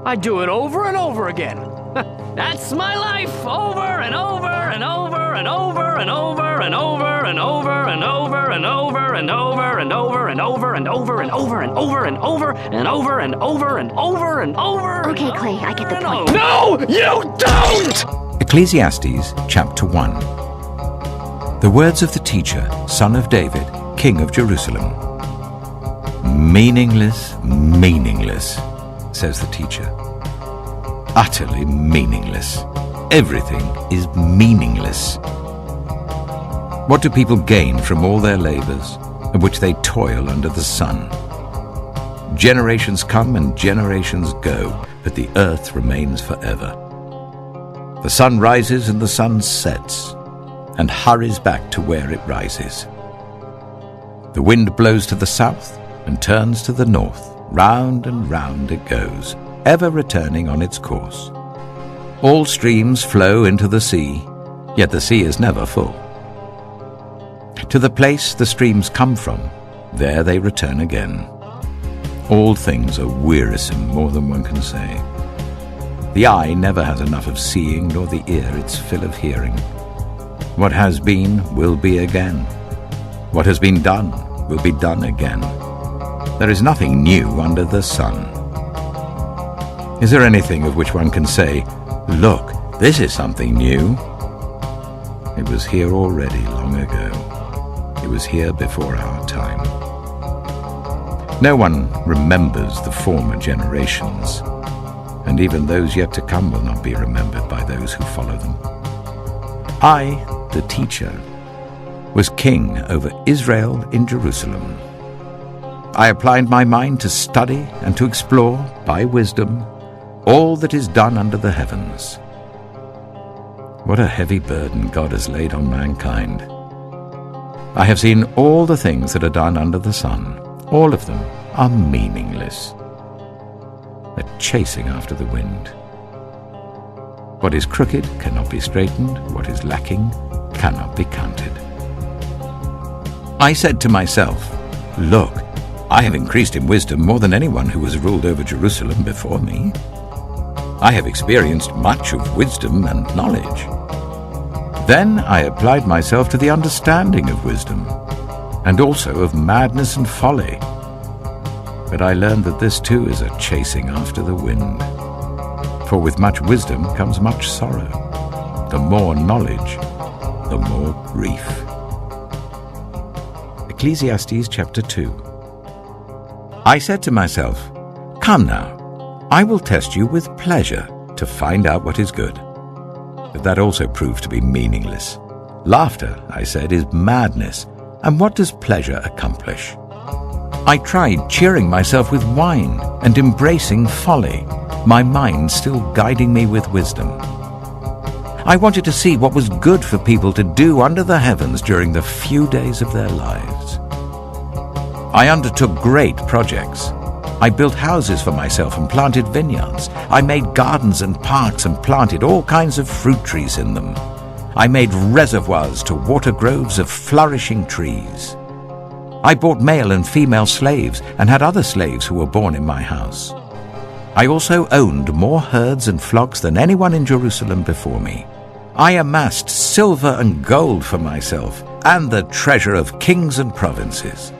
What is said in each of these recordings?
I do it over and over again. That's my life, over and over and over and over and over and over and over and over and over and over and over and over and over and over and over and over and over and over and over and over. Okay, Clay, I get the point. No, you don't! Ecclesiastes chapter 1. The words of the teacher, son of David, king of Jerusalem. Meaningless, meaningless, says the teacher. Utterly meaningless. Everything is meaningless. What do people gain from all their labors, in which they toil under the sun? Generations come and generations go, but the earth remains forever. The sun rises and the sun sets, and hurries back to where it rises. The wind blows to the south and turns to the north. Round and round it goes, ever returning on its course. All streams flow into the sea, yet the sea is never full. To the place the streams come from, there they return again. All things are wearisome, more than one can say. The eye never has enough of seeing, nor the ear its fill of hearing. What has been will be again. What has been done will be done again. There is nothing new under the sun. Is there anything of which one can say, "Look, this is something new"? It was here already long ago. It was here before our time. No one remembers the former generations, and even those yet to come will not be remembered by those who follow them. I, the teacher, was king over Israel in Jerusalem. I applied my mind to study and to explore, by wisdom, all that is done under the heavens. What a heavy burden God has laid on mankind. I have seen all the things that are done under the sun. All of them are meaningless. A chasing after the wind. What is crooked cannot be straightened. What is lacking cannot be counted. I said to myself, "Look, I have increased in wisdom more than anyone who has ruled over Jerusalem before me. I have experienced much of wisdom and knowledge." Then I applied myself to the understanding of wisdom, and also of madness and folly. But I learned that this too is a chasing after the wind. For with much wisdom comes much sorrow. The more knowledge, the more grief. Ecclesiastes chapter 2. I said to myself, "Come now, I will test you with pleasure to find out what is good." But that also proved to be meaningless. Laughter, I said, is madness, and what does pleasure accomplish? I tried cheering myself with wine and embracing folly, my mind still guiding me with wisdom. I wanted to see what was good for people to do under the heavens during the few days of their lives. I undertook great projects. I built houses for myself and planted vineyards. I made gardens and parks and planted all kinds of fruit trees in them. I made reservoirs to water groves of flourishing trees. I bought male and female slaves and had other slaves who were born in my house. I also owned more herds and flocks than anyone in Jerusalem before me. I amassed silver and gold for myself and the treasure of kings and provinces.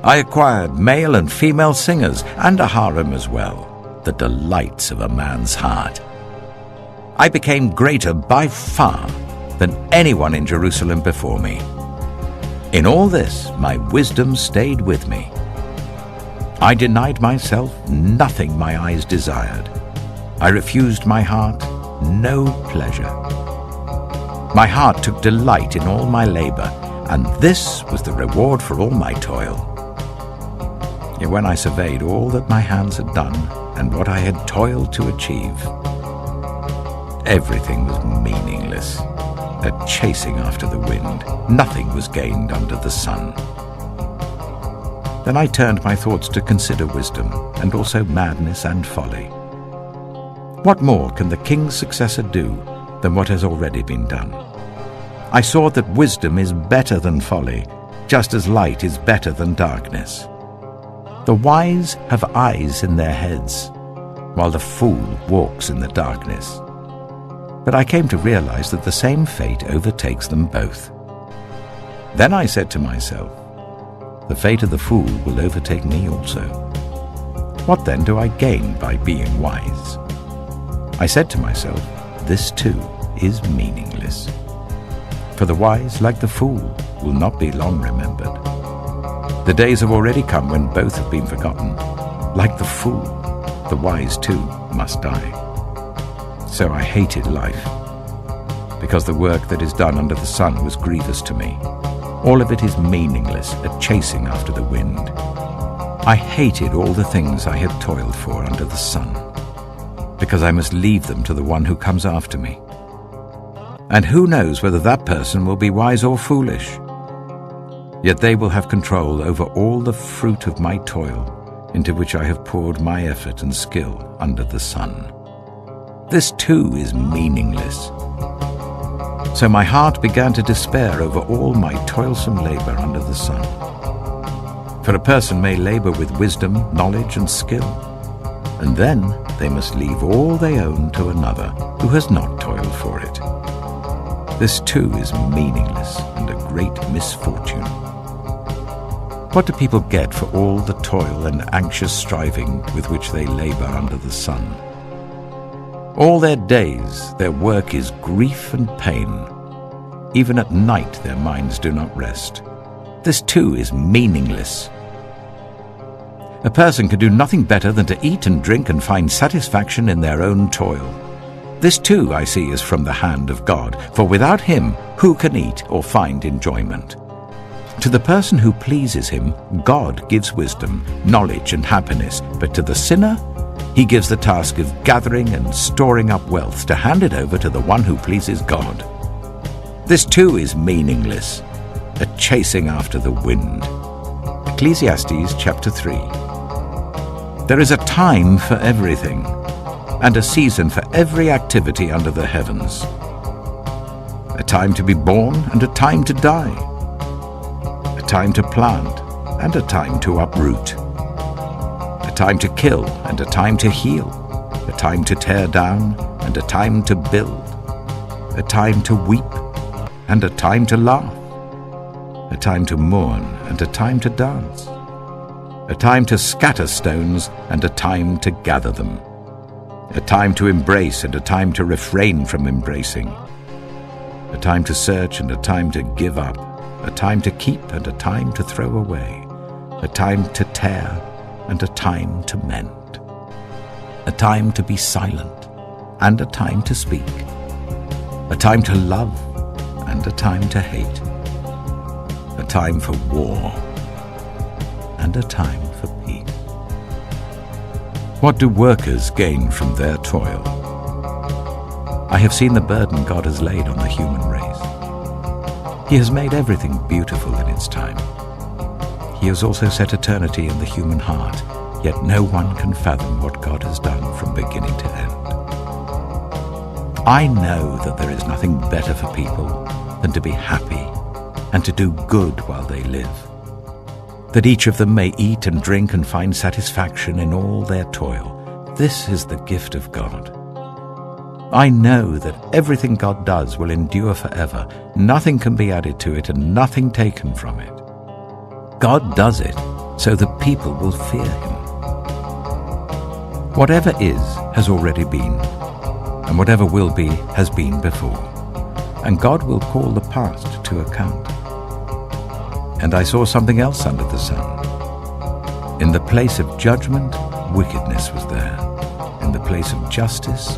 I acquired male and female singers and a harem as well, the delights of a man's heart. I became greater by far than anyone in Jerusalem before me. In all this, my wisdom stayed with me. I denied myself nothing my eyes desired. I refused my heart no pleasure. My heart took delight in all my labor, and this was the reward for all my toil. Yet when I surveyed all that my hands had done and what I had toiled to achieve, everything was meaningless, a chasing after the wind. Nothing was gained under the sun. Then I turned my thoughts to consider wisdom, and also madness and folly. What more can the king's successor do than what has already been done? I saw that wisdom is better than folly, just as light is better than darkness. The wise have eyes in their heads, while the fool walks in the darkness. But I came to realize that the same fate overtakes them both. Then I said to myself, the fate of the fool will overtake me also. What then do I gain by being wise? I said to myself, this too is meaningless. For the wise, like the fool, will not be long remembered. The days have already come when both have been forgotten. Like the fool, the wise too must die. So I hated life, because the work that is done under the sun was grievous to me. All of it is meaningless, a chasing after the wind. I hated all the things I had toiled for under the sun, because I must leave them to the one who comes after me. And who knows whether that person will be wise or foolish? Yet they will have control over all the fruit of my toil, into which I have poured my effort and skill under the sun. This too is meaningless. So my heart began to despair over all my toilsome labor under the sun. For a person may labor with wisdom, knowledge, and skill, and then they must leave all they own to another who has not toiled for it. This too is meaningless and a great misfortune. What do people get for all the toil and anxious striving with which they labor under the sun? All their days, their work is grief and pain. Even at night, their minds do not rest. This too is meaningless. A person can do nothing better than to eat and drink and find satisfaction in their own toil. This too, I see, is from the hand of God, for without him, who can eat or find enjoyment? To the person who pleases him, God gives wisdom, knowledge, and happiness, but to the sinner, he gives the task of gathering and storing up wealth to hand it over to the one who pleases God. This too is meaningless, a chasing after the wind. Ecclesiastes chapter 3. There is a time for everything, and a season for every activity under the heavens. A time to be born and a time to die. A time to plant and a time to uproot. A time to kill and a time to heal. A time to tear down and a time to build. A time to weep and a time to laugh. A time to mourn and a time to dance. A time to scatter stones and a time to gather them. A time to embrace and a time to refrain from embracing. A time to search and a time to give up. A time to keep and a time to throw away. A time to tear and a time to mend. A time to be silent and a time to speak. A time to love and a time to hate. A time for war and a time for peace. What do workers gain from their toil? I have seen the burden God has laid on the human race. He has made everything beautiful in its time. He has also set eternity in the human heart, yet no one can fathom what God has done from beginning to end. I know that there is nothing better for people than to be happy and to do good while they live, that each of them may eat and drink and find satisfaction in all their toil. This is the gift of God. I know that everything God does will endure forever. Nothing can be added to it and nothing taken from it. God does it so that people will fear him. Whatever is has already been, and whatever will be has been before, and God will call the past to account. And I saw something else under the sun. In the place of judgment, wickedness was there. In the place of justice,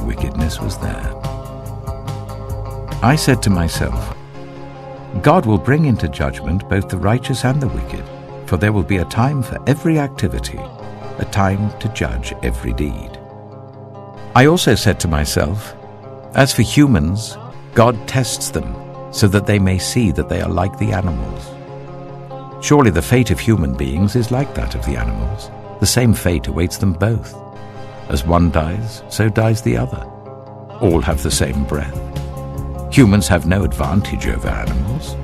wickedness was there. I said to myself, God will bring into judgment both the righteous and the wicked, for there will be a time for every activity, a time to judge every deed. I also said to myself, as for humans, God tests them so that they may see that they are like the animals. Surely the fate of human beings is like that of the animals. The same fate awaits them both. As one dies, so dies the other. All have the same breath. Humans have no advantage over animals.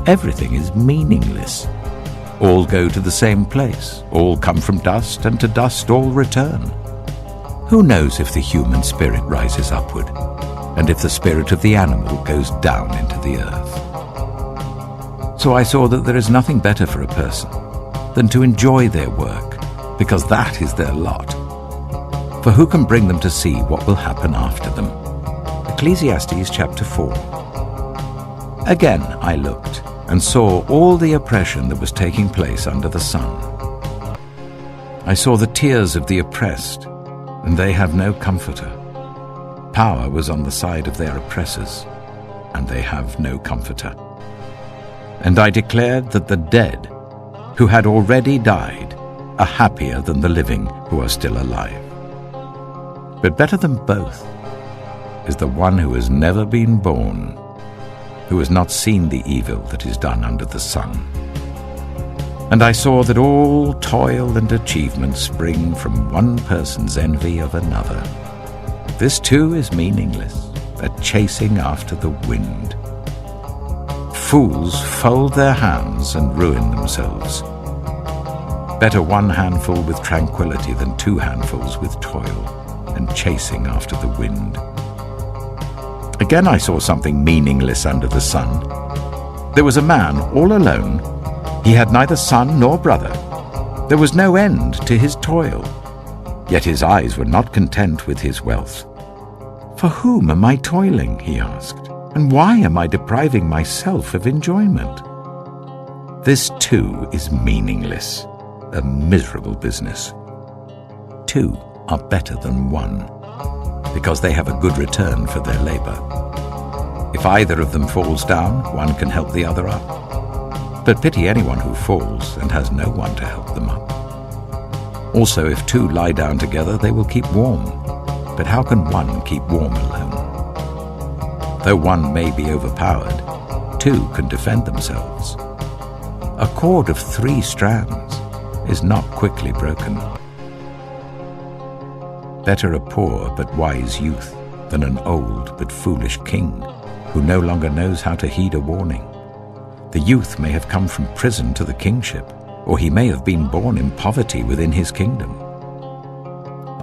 Everything is meaningless. all go to the same place, all come from dust, and to dust all return. Who knows if the human spirit rises upward, and if the spirit of the animal goes down into the earth? So I saw that there is nothing better for a person than to enjoy their work, because that is their lot. For who can bring them to see what will happen after them? Ecclesiastes chapter 4. Again I looked, and saw all the oppression that was taking place under the sun. I saw the tears of the oppressed, and they have no comforter. Power was on the side of their oppressors, and they have no comforter. And I declared that the dead, who had already died, are happier than the living who are still alive. But better than both is the one who has never been born, who has not seen the evil that is done under the sun. And I saw that all toil and achievement spring from one person's envy of another. This too is meaningless, a chasing after the wind. Fools fold their hands and ruin themselves. Better one handful with tranquility than two handfuls with toil and chasing after the wind. Again I saw something meaningless under the sun. There was a man all alone. He had neither son nor brother. There was no end to his toil. Yet his eyes were not content with his wealth. For whom am I toiling, he asked, and why am I depriving myself of enjoyment? This too is meaningless, a miserable business. Two are better than one, because they have a good return for their labor. If either of them falls down, one can help the other up. But pity anyone who falls and has no one to help them up. Also, if two lie down together, they will keep warm. But how can one keep warm alone? Though one may be overpowered, two can defend themselves. A cord of 3 strands is not quickly broken. Better a poor but wise youth than an old but foolish king who no longer knows how to heed a warning. The youth may have come from prison to the kingship, or he may have been born in poverty within his kingdom.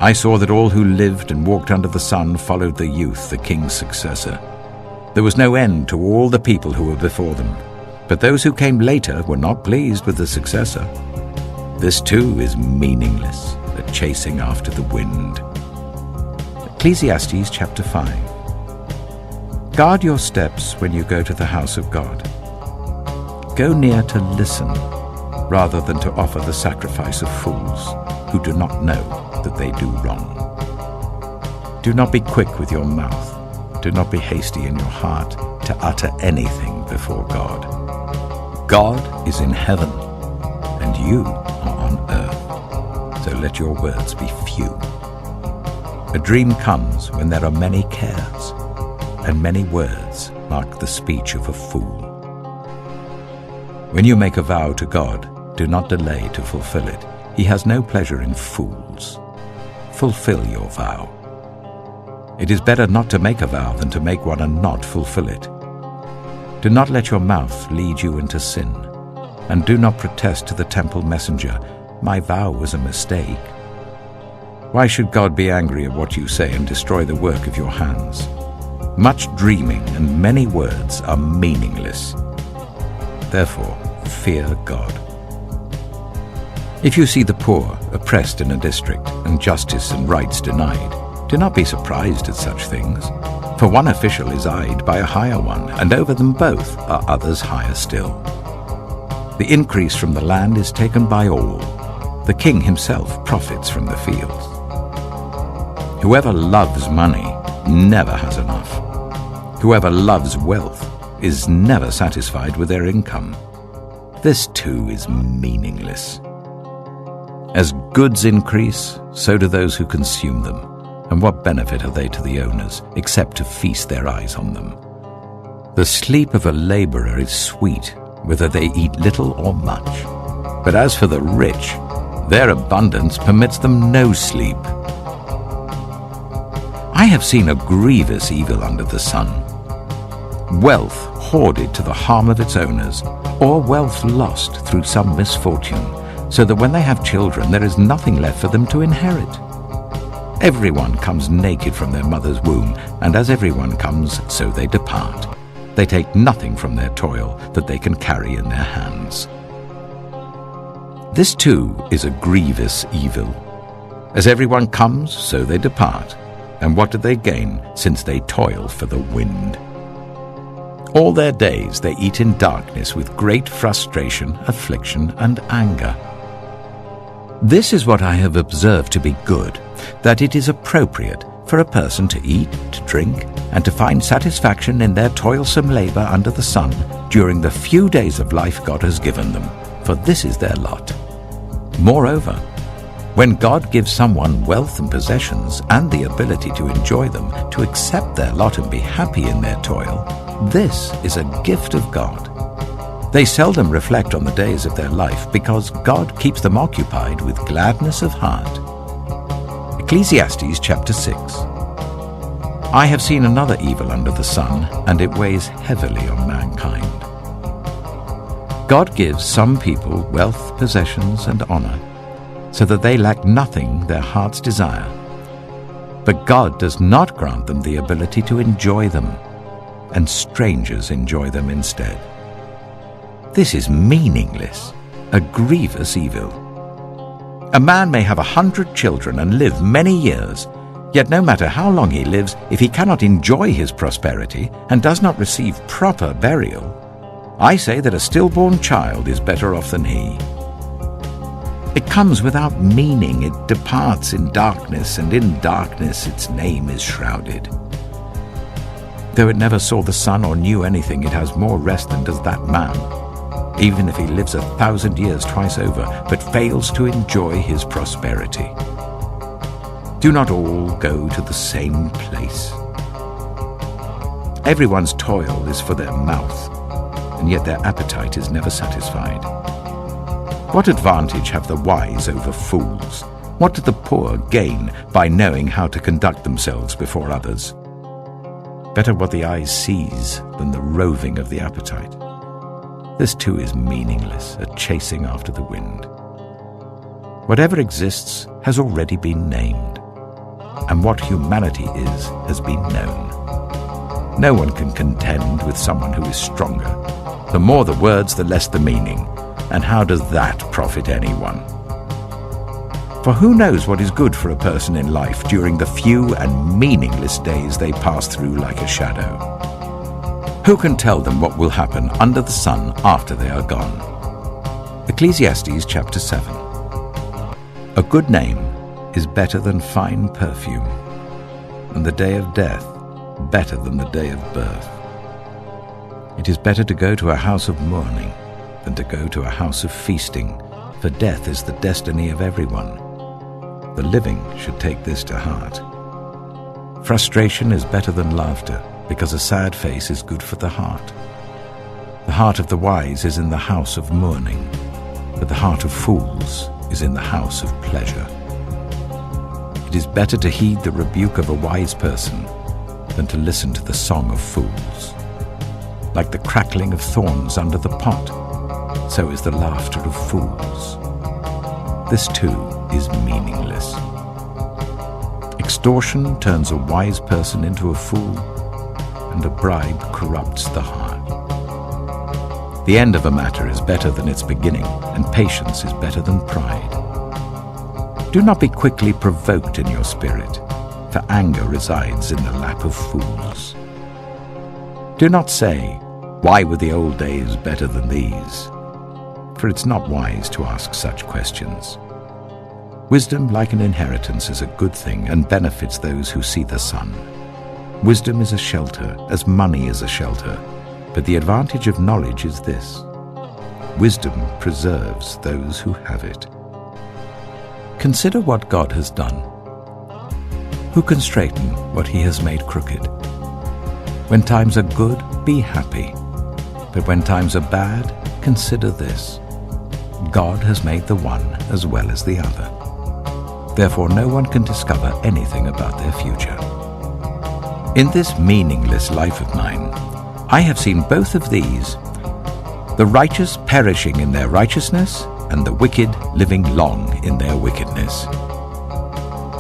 I saw that all who lived and walked under the sun followed the youth, the king's successor. There was no end to all the people who were before them, but those who came later were not pleased with the successor. This too is meaningless, a chasing after the wind. Ecclesiastes chapter 5. Guard your steps when you go to the house of God. Go near to listen, rather than to offer the sacrifice of fools who do not know that they do wrong. Do not be quick with your mouth. Do not be hasty in your heart to utter anything before God. God is in heaven, and you are on earth, so let your words be few. A dream comes when there are many cares, and many words mark the speech of a fool. When you make a vow to God, do not delay to fulfill it. He has no pleasure in fools. Fulfill your vow. It is better not to make a vow than to make one and not fulfill it. Do not let your mouth lead you into sin, and do not protest to the temple messenger, "My vow was a mistake." Why should God be angry at what you say and destroy the work of your hands? Much dreaming and many words are meaningless. Therefore, fear God. If you see the poor oppressed in a district and justice and rights denied, do not be surprised at such things. For one official is eyed by a higher one, and over them both are others higher still. The increase from the land is taken by all. The king himself profits from the fields. Whoever loves money never has enough. Whoever loves wealth is never satisfied with their income. This too is meaningless. As goods increase, so do those who consume them. And what benefit are they to the owners, except to feast their eyes on them? The sleep of a laborer is sweet, whether they eat little or much. But as for the rich, their abundance permits them no sleep. I have seen a grievous evil under the sun. Wealth hoarded to the harm of its owners, or wealth lost through some misfortune, so that when they have children there is nothing left for them to inherit. Everyone comes naked from their mother's womb, and as everyone comes, so they depart. They take nothing from their toil that they can carry in their hands. This too is a grievous evil. As everyone comes, so they depart. And what do they gain, since they toil for the wind? All their days they eat in darkness with great frustration, affliction, and anger. This is what I have observed to be good, that it is appropriate for a person to eat, to drink, and to find satisfaction in their toilsome labor under the sun during the few days of life God has given them, for this is their lot. Moreover, when God gives someone wealth and possessions and the ability to enjoy them, to accept their lot and be happy in their toil, this is a gift of God. They seldom reflect on the days of their life because God keeps them occupied with gladness of heart. Ecclesiastes chapter 6. I have seen another evil under the sun, and it weighs heavily on mankind. God gives some people wealth, possessions, and honor, so that they lack nothing their hearts desire. But God does not grant them the ability to enjoy them, and strangers enjoy them instead. This is meaningless, a grievous evil. A man may have 100 children and live many years, yet no matter how long he lives, if he cannot enjoy his prosperity and does not receive proper burial, I say that a stillborn child is better off than he. It comes without meaning, it departs in darkness, and in darkness its name is shrouded. Though it never saw the sun or knew anything, it has more rest than does that man, even if he lives 1,000 years twice over, but fails to enjoy his prosperity. Do not all go to the same place. Everyone's toil is for their mouth, and yet their appetite is never satisfied. What advantage have the wise over fools? What do the poor gain by knowing how to conduct themselves before others? Better what the eye sees than the roving of the appetite. This too is meaningless, a chasing after the wind. Whatever exists has already been named, and what humanity is has been known. No one can contend with someone who is stronger. The more the words, the less the meaning, and how does that profit anyone? For who knows what is good for a person in life during the few and meaningless days they pass through like a shadow? Who can tell them what will happen under the sun after they are gone? Ecclesiastes chapter 7. A good name is better than fine perfume, and the day of death better than the day of birth. It is better to go to a house of mourning than to go to a house of feasting, for death is the destiny of everyone. The living should take this to heart. Frustration is better than laughter, because a sad face is good for the heart. The heart of the wise is in the house of mourning, but the heart of fools is in the house of pleasure. It is better to heed the rebuke of a wise person than to listen to the song of fools. Like the crackling of thorns under the pot, so is the laughter of fools. This too is meaningless. Extortion turns a wise person into a fool, and a bribe corrupts the heart. The end of a matter is better than its beginning, and patience is better than pride. Do not be quickly provoked in your spirit, for anger resides in the lap of fools. Do not say, "Why were the old days better than these?" For it's not wise to ask such questions. Wisdom, like an inheritance, is a good thing and benefits those who see the sun. Wisdom is a shelter, as money is a shelter, but the advantage of knowledge is this: wisdom preserves those who have it. Consider what God has done. Who can straighten what he has made crooked? When times are good, be happy, but when times are bad, consider this: God has made the one as well as the other. Therefore no one can discover anything about their future. In this meaningless life of mine, I have seen both of these, the righteous perishing in their righteousness, and the wicked living long in their wickedness.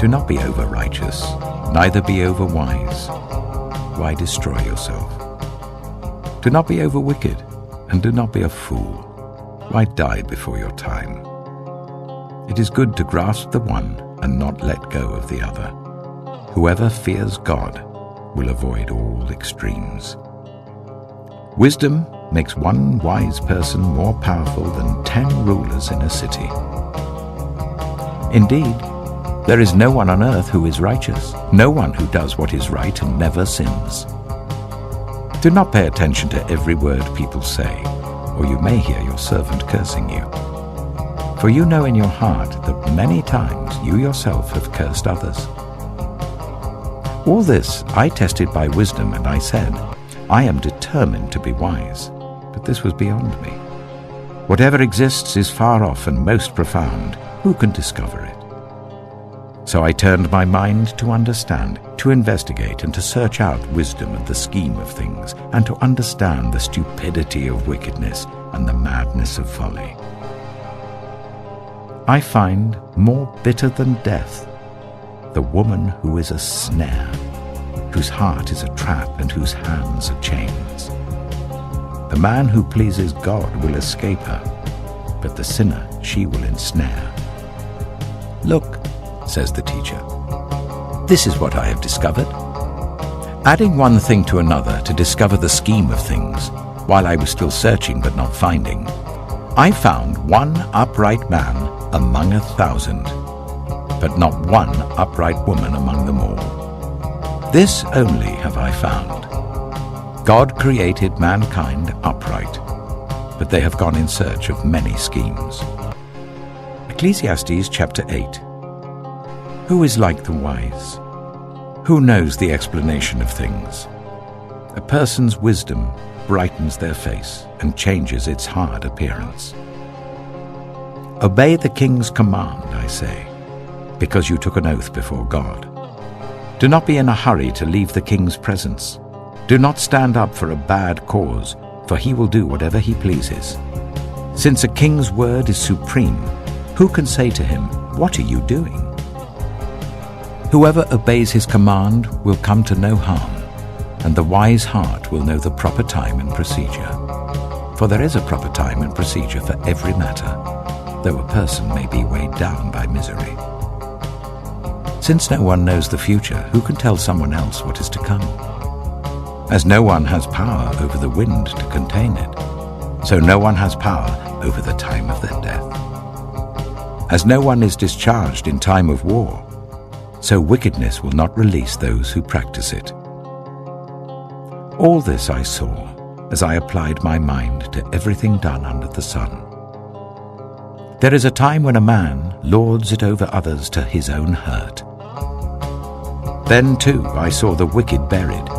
Do not be over-righteous, neither be over-wise. Why destroy yourself? Do not be over-wicked, and do not be a fool. Why die before your time? It is good to grasp the one and not let go of the other. Whoever fears God will avoid all extremes. Wisdom makes one wise person more powerful than 10 rulers in a city. Indeed, there is no one on earth who is righteous, no one who does what is right and never sins. Do not pay attention to every word people say, or you may hear your servant cursing you. For you know in your heart that many times you yourself have cursed others. All this I tested by wisdom, and I said, I am determined to be wise, but this was beyond me. Whatever exists is far off and most profound. Who can discover it? So I turned my mind to understand, to investigate, and to search out wisdom and the scheme of things, and to understand the stupidity of wickedness and the madness of folly. I find more bitter than death the woman who is a snare, whose heart is a trap and whose hands are chains. The man who pleases God will escape her, but the sinner she will ensnare. Look, says the teacher, this is what I have discovered. Adding one thing to another to discover the scheme of things, while I was still searching but not finding, I found one upright man among 1,000, but not one upright woman among them all. This only have I found. God created mankind upright, but they have gone in search of many schemes. Ecclesiastes chapter 8. Who is like the wise? Who knows the explanation of things? A person's wisdom brightens their face and changes its hard appearance. Obey the king's command, I say, because you took an oath before God. Do not be in a hurry to leave the king's presence. Do not stand up for a bad cause, for he will do whatever he pleases. Since a king's word is supreme, who can say to him, "What are you doing?" Whoever obeys his command will come to no harm, and the wise heart will know the proper time and procedure. For there is a proper time and procedure for every matter, though a person may be weighed down by misery. Since no one knows the future, who can tell someone else what is to come? As no one has power over the wind to contain it, so no one has power over the time of their death. As no one is discharged in time of war, so wickedness will not release those who practice it. All this I saw as I applied my mind to everything done under the sun. There is a time when a man lords it over others to his own hurt. Then too I saw the wicked buried,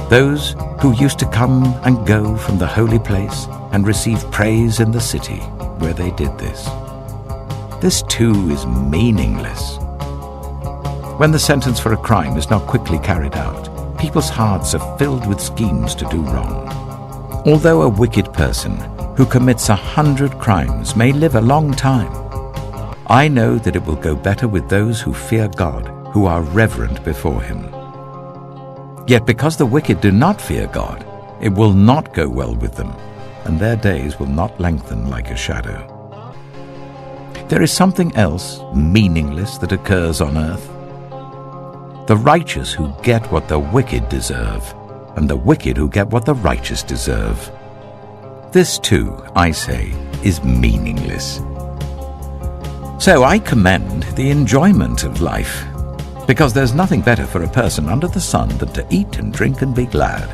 those who used to come and go from the holy place and receive praise in the city where they did this. This too is meaningless. When the sentence for a crime is not quickly carried out, people's hearts are filled with schemes to do wrong. Although a wicked person who commits 100 crimes may live a long time, I know that it will go better with those who fear God, who are reverent before him. Yet because the wicked do not fear God, it will not go well with them, and their days will not lengthen like a shadow. There is something else meaningless that occurs on earth. The righteous who get what the wicked deserve, and the wicked who get what the righteous deserve. This too, I say, is meaningless. So I commend the enjoyment of life, because there's nothing better for a person under the sun than to eat and drink and be glad.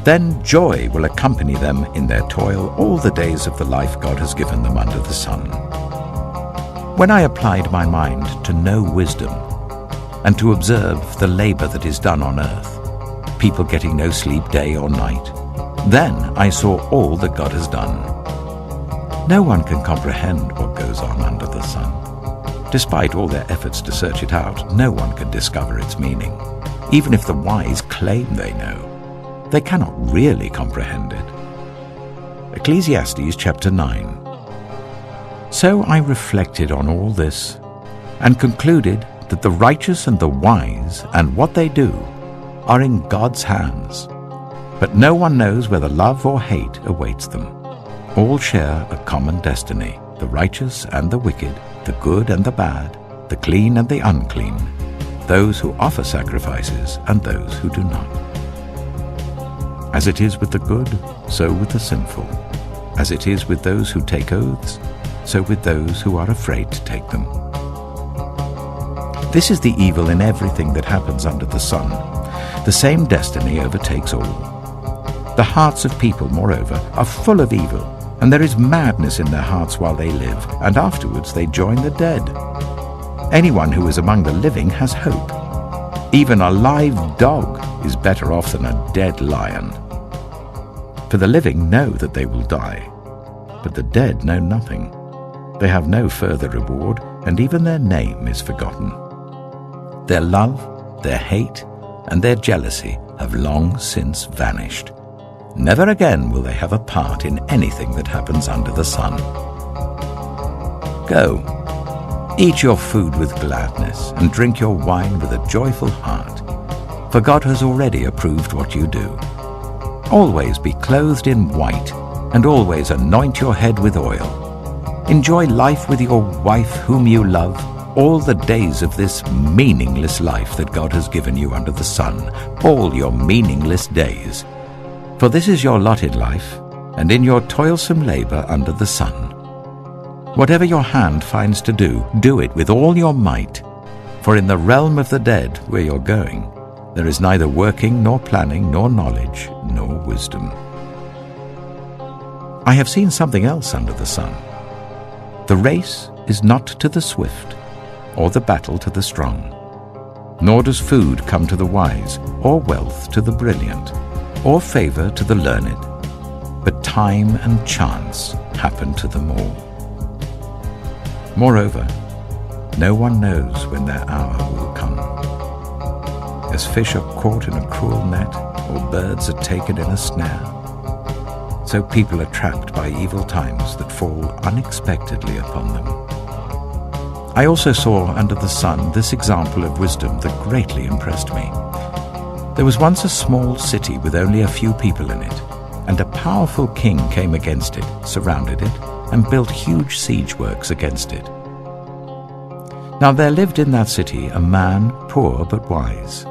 Then joy will accompany them in their toil all the days of the life God has given them under the sun. When I applied my mind to know wisdom, and to observe the labor that is done on earth, people getting no sleep day or night, then I saw all that God has done. No one can comprehend what goes on under the sun. Despite all their efforts to search it out, no one can discover its meaning, even if the wise claim they know. they cannot really comprehend it. Ecclesiastes chapter 9. So I reflected on all this and concluded that the righteous and the wise and what they do are in God's hands. But no one knows whether love or hate awaits them. All share a common destiny, the righteous and the wicked, the good and the bad, the clean and the unclean, those who offer sacrifices and those who do not. As it is with the good, so with the sinful. As it is with those who take oaths, so with those who are afraid to take them. This is the evil in everything that happens under the sun. The same destiny overtakes all. The hearts of people, moreover, are full of evil, and there is madness in their hearts while they live, and afterwards they join the dead. Anyone who is among the living has hope. Even a live dog is better off than a dead lion. For the living know that they will die, but the dead know nothing. They have no further reward, and even their name is forgotten. Their love, their hate, and their jealousy have long since vanished. Never again will they have a part in anything that happens under the sun. Go, eat your food with gladness, and drink your wine with a joyful heart, for God has already approved what you do. Always be clothed in white, and always anoint your head with oil. Enjoy life with your wife whom you love, all the days of this meaningless life that God has given you under the sun, all your meaningless days. For this is your lot in life, and in your toilsome labor under the sun. Whatever your hand finds to do, do it with all your might, for in the realm of the dead, where you're going, there is neither working, nor planning, nor knowledge, nor wisdom. I have seen something else under the sun. The race is not to the swift, or the battle to the strong, nor does food come to the wise, or wealth to the brilliant, or favor to the learned, but time and chance happen to them all. Moreover, no one knows when their hour will come. As fish are caught in a cruel net, or birds are taken in a snare, so people are trapped by evil times that fall unexpectedly upon them. I also saw under the sun this example of wisdom that greatly impressed me. There was once a small city with only a few people in it, and a powerful king came against it, surrounded it, and built huge siege works against it. Now there lived in that city a man, poor but wise,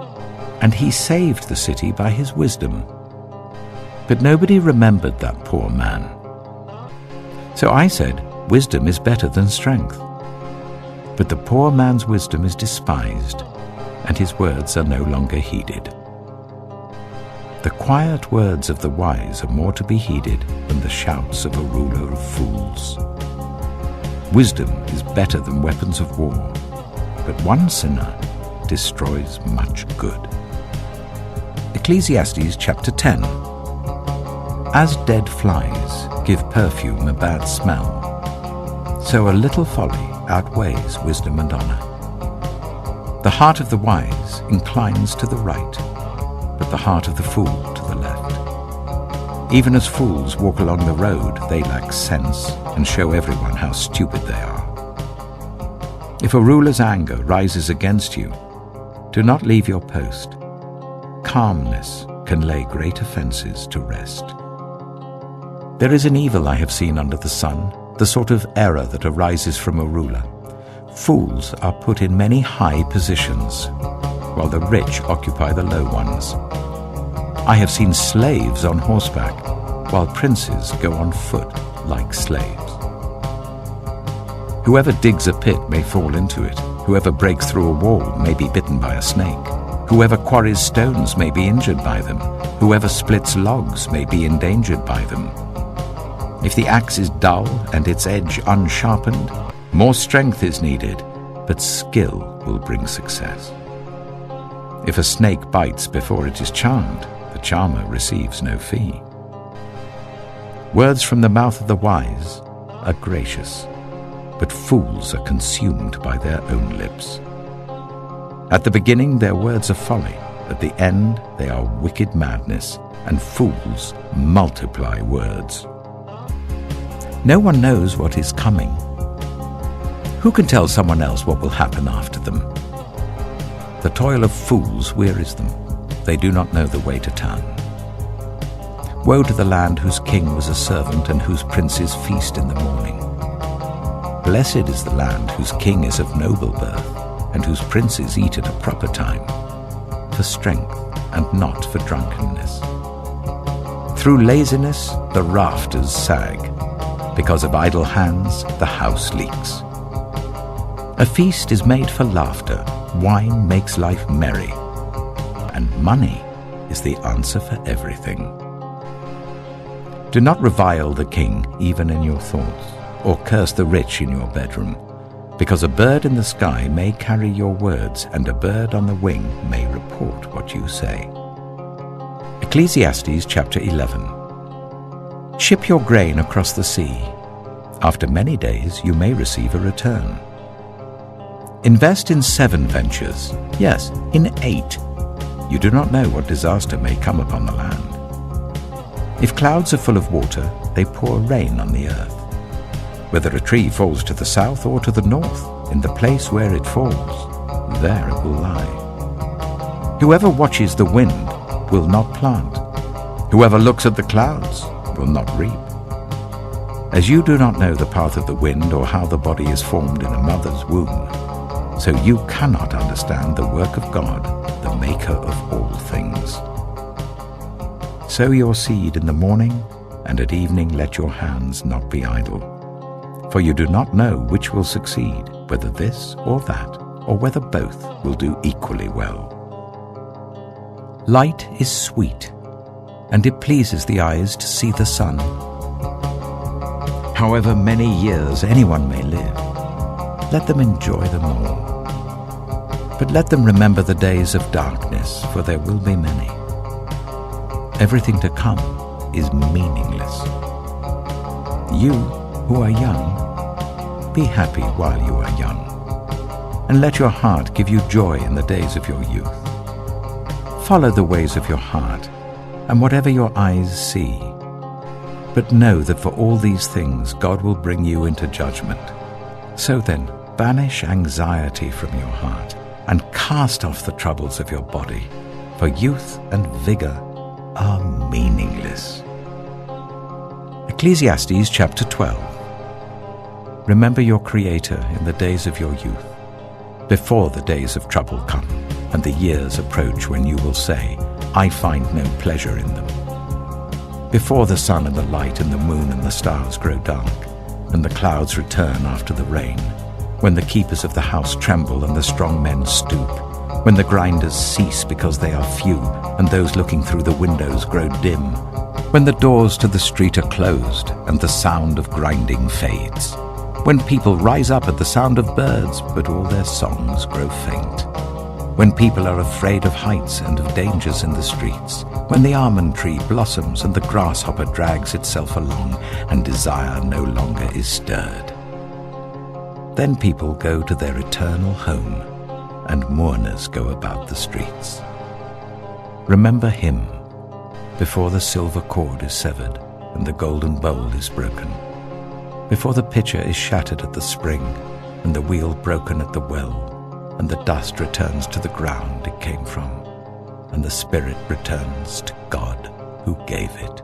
and he saved the city by his wisdom. But nobody remembered that poor man. So I said, wisdom is better than strength. But the poor man's wisdom is despised, and his words are no longer heeded. The quiet words of the wise are more to be heeded than the shouts of a ruler of fools. Wisdom is better than weapons of war, but one sinner destroys much good. Ecclesiastes chapter 10. As dead flies give perfume a bad smell, so a little folly outweighs wisdom and honor. The heart of the wise inclines to the right, but the heart of the fool to the left. Even as fools walk along the road, they lack sense and show everyone how stupid they are. If a ruler's anger rises against you, do not leave your post. Calmness can lay great offenses to rest. There is an evil I have seen under the sun, the sort of error that arises from a ruler. Fools are put in many high positions, while the rich occupy the low ones. I have seen slaves on horseback, while princes go on foot like slaves. Whoever digs a pit may fall into it. Whoever breaks through a wall may be bitten by a snake. Whoever quarries stones may be injured by them. Whoever splits logs may be endangered by them. If the axe is dull and its edge unsharpened, more strength is needed, but skill will bring success. If a snake bites before it is charmed, the charmer receives no fee. Words from the mouth of the wise are gracious, but fools are consumed by their own lips. At the beginning their words are folly, at the end they are wicked madness, and fools multiply words. No one knows what is coming. Who can tell someone else what will happen after them? The toil of fools wearies them. They do not know the way to town. Woe to the land whose king was a servant and whose princes feast in the morning. Blessed is the land whose king is of noble birth and whose princes eat at a proper time, for strength and not for drunkenness. Through laziness the rafters sag. Because of idle hands the house leaks. A feast is made for laughter, wine makes life merry, and money is the answer for everything. Do not revile the king even in your thoughts, or curse the rich in your bedroom, because a bird in the sky may carry your words, and a bird on the wing may report what you say. Ecclesiastes chapter 11. Ship your grain across the sea. After many days you may receive a return. Invest in 7 ventures, yes, in 8. You do not know what disaster may come upon the land. If clouds are full of water, they pour rain on the earth. Whether a tree falls to the south or to the north, in the place where it falls, there it will lie. Whoever watches the wind will not plant. Whoever looks at the clouds will not reap. As you do not know the path of the wind or how the body is formed in a mother's womb, so you cannot understand the work of God, the maker of all things. Sow your seed in the morning, and at evening let your hands not be idle. For you do not know which will succeed, whether this or that, or whether both will do equally well. Light is sweet, and it pleases the eyes to see the sun. However many years anyone may live, let them enjoy them all. But let them remember the days of darkness, for there will be many. Everything to come is meaningless. You who are young, be happy while you are young, and let your heart give you joy in the days of your youth. Follow the ways of your heart, and whatever your eyes see. But know that for all these things God will bring you into judgment. So then, banish anxiety from your heart, and cast off the troubles of your body, for youth and vigor are meaningless. Ecclesiastes chapter 12. Remember your Creator in the days of your youth, before the days of trouble come, and the years approach when you will say, I find no pleasure in them. Before the sun and the light and the moon and the stars grow dark, and the clouds return after the rain, when the keepers of the house tremble and the strong men stoop, when the grinders cease because they are few, and those looking through the windows grow dim, when the doors to the street are closed and the sound of grinding fades, when people rise up at the sound of birds, but all their songs grow faint, when people are afraid of heights and of dangers in the streets, when the almond tree blossoms and the grasshopper drags itself along, and desire no longer is stirred. Then people go to their eternal home, and mourners go about the streets. Remember him before the silver cord is severed and the golden bowl is broken, before the pitcher is shattered at the spring and the wheel broken at the well, and the dust returns to the ground it came from, and the spirit returns to God who gave it.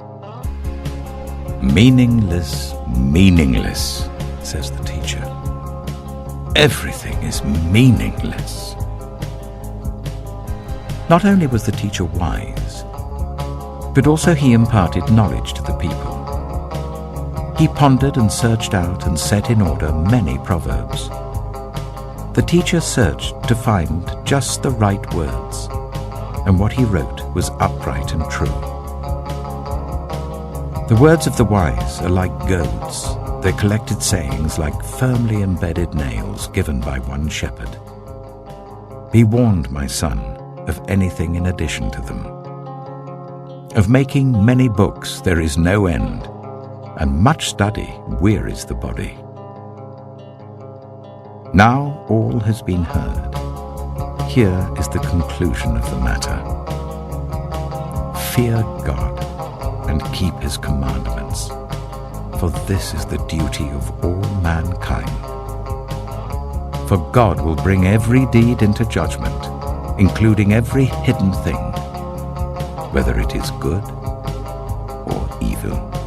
Meaningless, meaningless, says the teacher. Everything is meaningless. Not only was the teacher wise, but also he imparted knowledge to the people. He pondered and searched out and set in order many proverbs. The teacher searched to find just the right words, and what he wrote was upright and true. The words of the wise are like goads, their collected sayings like firmly embedded nails given by one shepherd. Be warned, my son, of anything in addition to them. Of making many books there is no end, and much study wearies the body. Now all has been heard. Here is the conclusion of the matter. Fear God and keep his commandments, for this is the duty of all mankind. For God will bring every deed into judgment, including every hidden thing, whether it is good or evil.